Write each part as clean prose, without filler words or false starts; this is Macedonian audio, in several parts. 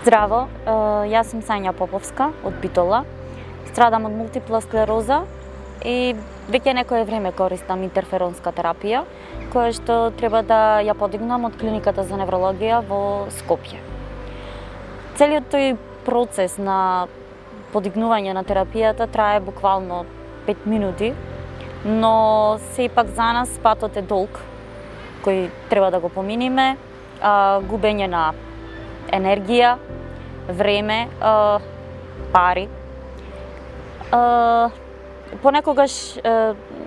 Здраво, јас сум Сања Поповска од Битола. Страдам од мултипла склероза и веќе некое време користам интерферонска терапија, која што треба да ја подигнам од клиниката за неврологија во Скопје. Целиот тој процес на подигнување на терапијата трае буквално 5 минути, но сепак за нас патот е долг, кој треба да го поминиме, губење на енергија, време, пари. Понекогаш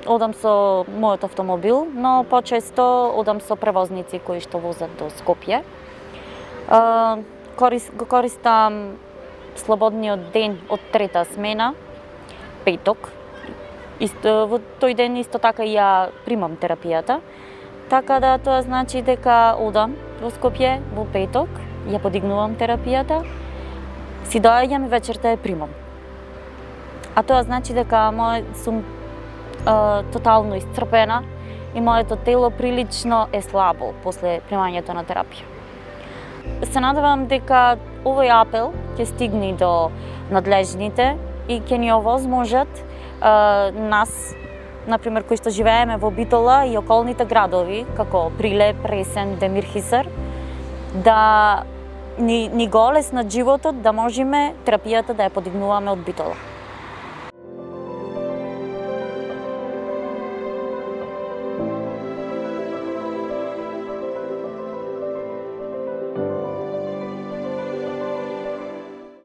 одам со мојот автомобил, но почесто одам со превозници кои што возат до Скопје. Го користам слободниот ден од трета смена, петок. Во тој ден исто така ја примам терапијата. Така да тоа значи дека одам во Скопје во петок, ја подигнувам терапијата, си доаѓам и вечерта ја примам. А тоа значи дека сум тотално исцрпена и моето тело прилично е слабо после примањето на терапија. Се надевам дека овој апел ќе стигне до надлежните и ќе ни овозможат нас, например, кои што живееме во Битола и околните градови, како Прилеп, Ресен, Демирхисар, да ни го олеснат животот, да можеме терапијата да ја подигнуваме од Битола.